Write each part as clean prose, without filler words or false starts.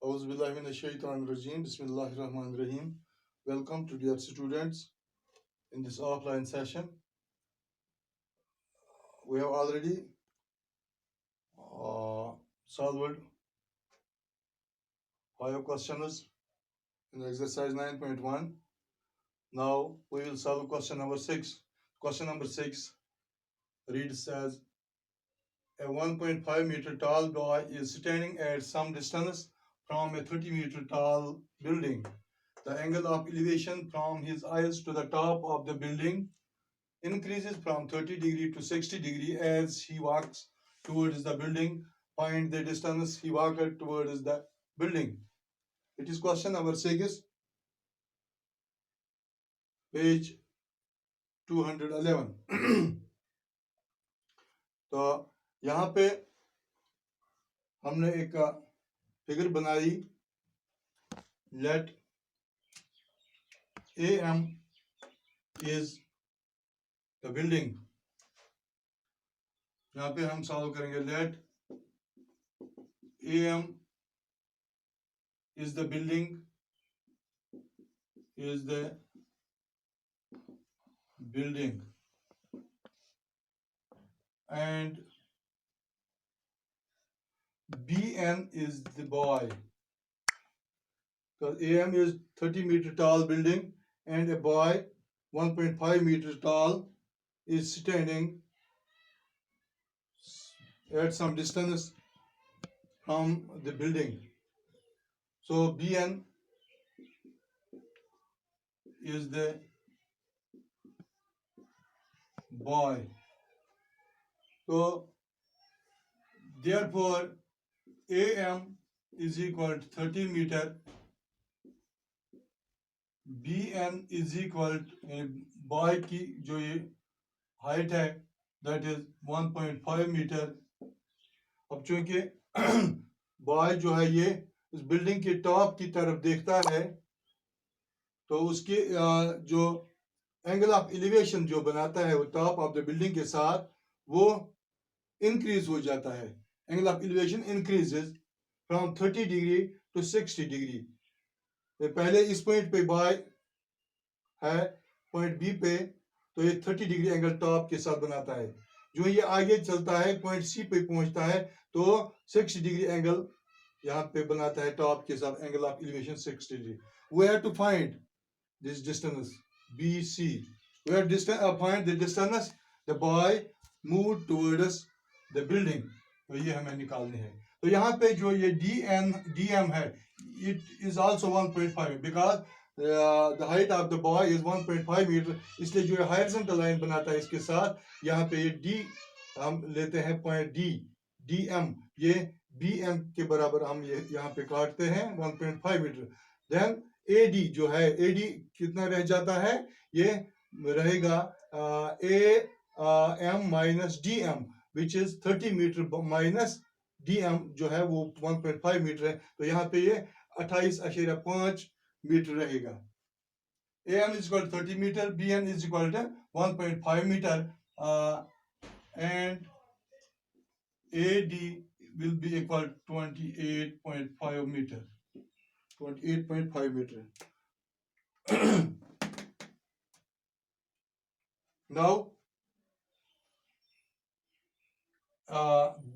Auzubillahiminash-shaytanir-rajim. Bismillahir-rahmanir-rahim. Welcome to dear students in this offline session. We have already solved 5 questions in exercise 9.1. Now we will solve question number 6. Question number 6 reads as a 1.5 meter tall boy is standing at some distance from a 30 meter tall building. The angle of elevation from his eyes to the top of the building increases from 30 degree to 60 degree as he walks towards the building. Find the distance he walked towards the building. It is question number 6, page 211. तो यहाँ पे हमने एक figure बनाई. Let AM is the building. यहाँ पे हम solve करेंगे. Let AM is the building, and BN is the boy. Because AM is 30 meter tall building and a boy 1.5 meter tall is standing at some distance from the building. So BN is the boy. So therefore AM is equal to 30 meter, BN is equal to boy की जो ये height है that is 1.5 meter. अब चूंकि boy जो है ये उस बिल्डिंग के टॉप की तरफ देखता है तो उसके जो एंगल ऑफ एलिवेशन जो बनाता है वो टॉप ऑफ द बिल्डिंग के साथ वो इंक्रीज हो जाता है. Angle of elevation increases from 30 degree to 60 degree. पहले इस पॉइंट पे बॉय है, पॉइंट बी पे, तो ये 30 डिग्री एंगल टॉप के साथ बनाता है. जो ये आगे चलता है पॉइंट सी पे पहुंचता है तो 60 डिग्री एंगल यहाँ पे बनाता है टॉप के साथ. Angle of elevation 60 degree. We have to find this distance BC. We have to find the distance the boy moved towards the building. तो ये हमें निकालनी है. तो यहाँ पे जो ये DM है, it is also 1.5 because the height of the boy is 1.5 meter. इसलिए जो horizontal line बनाता है इसके साथ, यहाँ पे ये D हम लेते हैं पॉइंट DM, ये BM के बराबर हम ये यहाँ पे काटते हैं 1.5 मीटर. देन AD जो है, AD कितना रह जाता है, ये रहेगा AM minus DM which is 30 meter minus DM जो है वो 1.5 मीटर है. तो यहाँ पे ये 28.5 मीटर रहेगा. AM is equal to 30 meter, BN is equal to 1.5 meter, and AD will be equal to 28.5 meter. 28.5 meter. Now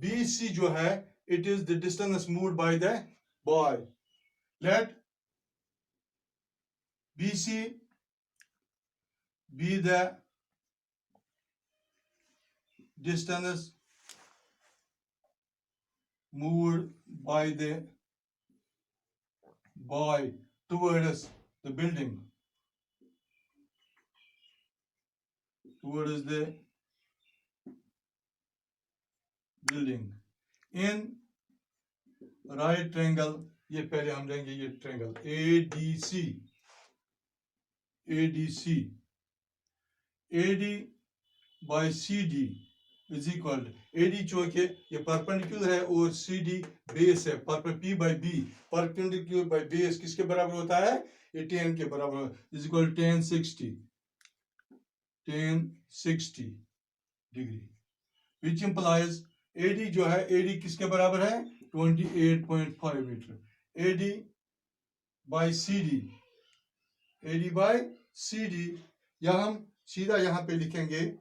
BC जो है, it is the distance moved by the boy. Let BC be the distance moved by the boy towards the building. In right triangle, ये पहले हम लेंगे ये triangle ADC. AD by CD is equal to AD चूंकि ये perpendicular है और CD base है. P by B perpendicular by base किसके बराबर होता है, ये tan के बराबर is equal to tan 60 degree, which implies AD जो है, AD किसके बराबर है 28.5 metre. AD by CD, AD by CD, या हम सीधा यहां पे लिखेंगे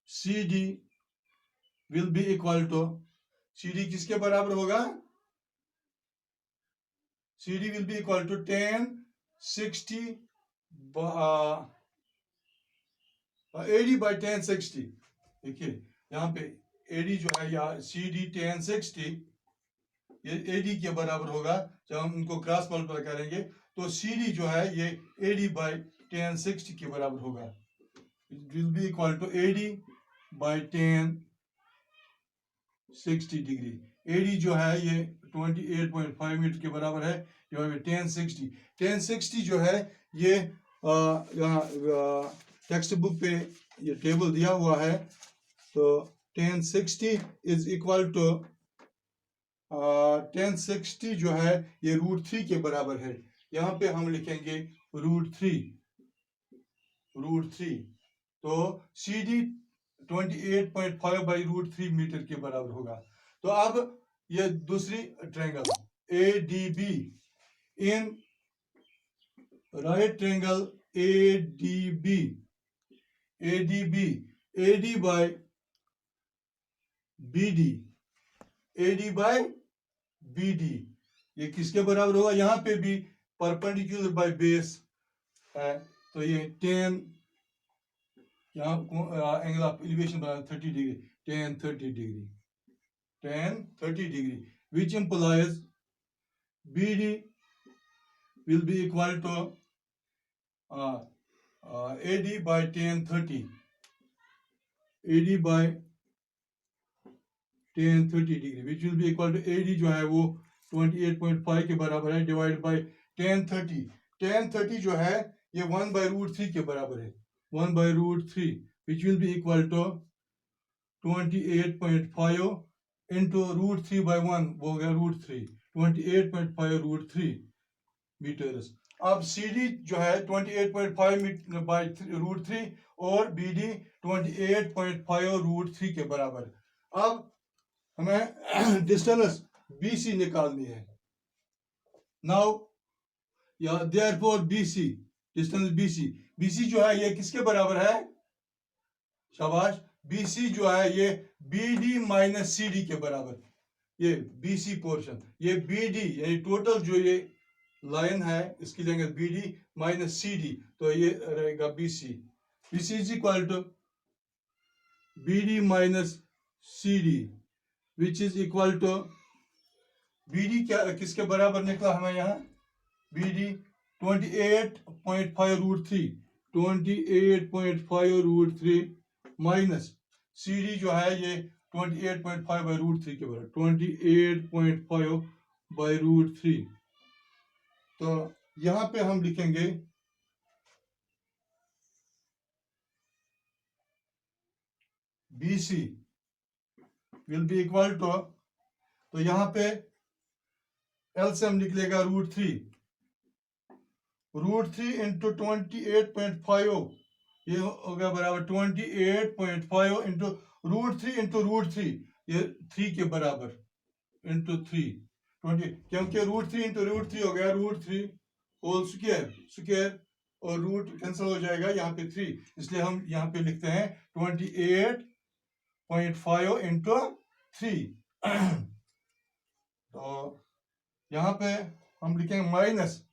CD will be equal to, CD किसके बराबर होगा? CD will be equal to 1060 AD by 1060. देखिए यहाँ पे AD जो है या CD 1060 ये AD के बराबर होगा। जब हम इनको क्रॉस मल्टीप्लाई करेंगे तो CD जो है ये AD by 1060 के बराबर होगा। It will be equal to AD by 1060 degree. AD जो है ये 28.5 मीटर के बराबर है, डिवाइड बाय 1060 जो है ये टेक्स्ट बुक पे ये टेबल दिया हुआ है। तो 1060 इज इक्वल टू 1060 जो है ये √3 के बराबर है। यहाँ पे हम लिखेंगे √3। तो CD 28.5 by √3 मीटर के बराबर होगा। तो अब ये दूसरी triangle ADB, in right triangle ADB AD by BD, AD by BD ये किसके बराबर होगा? यहाँ पे भी परपेंडिकुलर बाय बेस है, तो ये 10 यहाँ एंगल ऑफ एलिवेशन बना 30 degree, 1030 degree, which implies BD will be equal to AD by 1030, AD by 1030 degree, which will be equal to AD जो है वो 28.5 के बराबर है, डिवाइड बाय 1030 जो है ये 1 by √3 के बराबर है, 1 by √3, which will be equal to 28.5 into √3 by 1 वो हो गया √3, 28.5 √3 मीटर्स। अब CD जो है 28.5 by √3 और BD 28.5 √3 के बराबर। अब हमें डिस्टेंस BC निकालनी है। नाउ या देयरफॉर BC, डिस्टेंस BC जो है ये किसके बराबर है? शाबाश, BC जो है ये BD माइनस CD के बराबर। ये BC पोर्शन, ये BD यानी टोटल जो ये लाइन है इसकी लेंगे BD माइनस CD, तो ये रहेगा BC is equal to BD minus CD, which is equal to BD क्या किसके बराबर निकला हमें यहाँ? BD 28.5 √3 माइनस CD जो है ये 28.5 by √3 के बराबर, 28.5 by √3। तो यहां पे हम लिखेंगे BC will be equal to, तो यहां पे LCM निकलेगा √3 into 28.5 ये हो गया बराबर 28.5 into √3 ये 3 के बराबर into 3 20, क्योंकि √3 into √3 हो गया √3 होल स्क्वायर और रूट कैंसिल हो जाएगा यहाँ पे 3, इसलिए हम यहाँ पे लिखते हैं 28.5 into 3। तो यहाँ पे हम लिखेंगे माइनस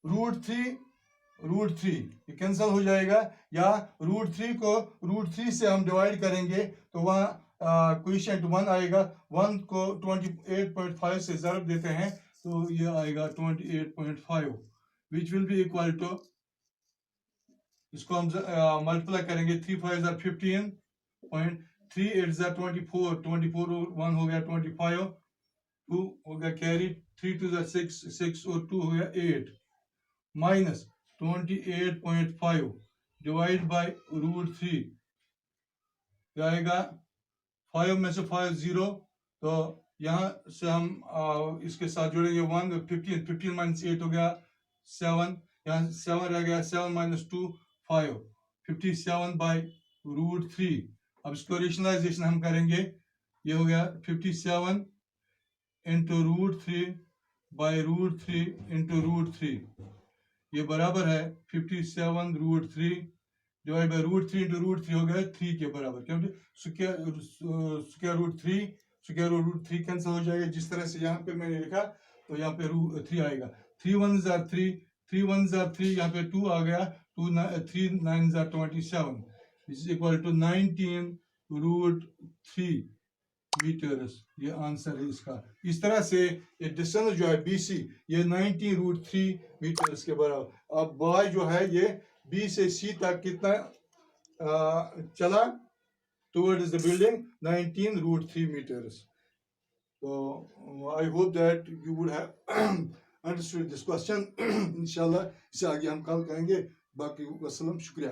√3 ये कैंसिल हो जाएगा, या √3 को √3 से हम डिवाइड करेंगे तो वहाँ क्वोशिएंट 1 आएगा, 1 को 28.5 से ज़रब देते हैं तो ये आएगा 28.5, which will be equal to, इसको हम मल्टीप्लाई करेंगे 3 5 15 3 8 24 24 और 1 हो गया 25, 2 हो गया कैरी, 3 2 6 और 2 हो गया 8, माइनस 28.5 डिवाइड बाय √3 आएगा 5 में से 5 0, तो यहाँ से हम इसके साथ जोड़ेंगे 1 15 माइनस 8 हो गया 7, यहाँ 7 रह गया, 7 माइनस 2 5, 57 बाय √3। अब इसको रेशनलाइजेशन हम करेंगे, ये हो गया 57 इंटू √3 बाई √3 इंटू √3, ये बराबर है 57 √3 डिवाइड बाई √3 इंटू √3 हो गया 3 के बराबर, क्योंकि स्क्वायर रूट 3 कैंसिल हो जाएगा। जिस तरह से यहाँ पे मैंने लिखा तो यहाँ पे √3 आएगा। 3 1s are 3, 3 1s are 3, यहाँ पे 2 आ गया, 3 9s are 27, is equal to 19 √3 meters. ये आंसर है इसका। इस तरह से ये डिस्टेंस जो है BC, ये 19 √3 मीटर्स के बराबर। अब बाय जो है ये B से C तक कितना चला towards the building, 19 √3 meters. So I hope that you would have understood this question. इंशाल्लाह इसे आगे हम कल करेंगे। बाकी वस्सलाम, शुक्रिया।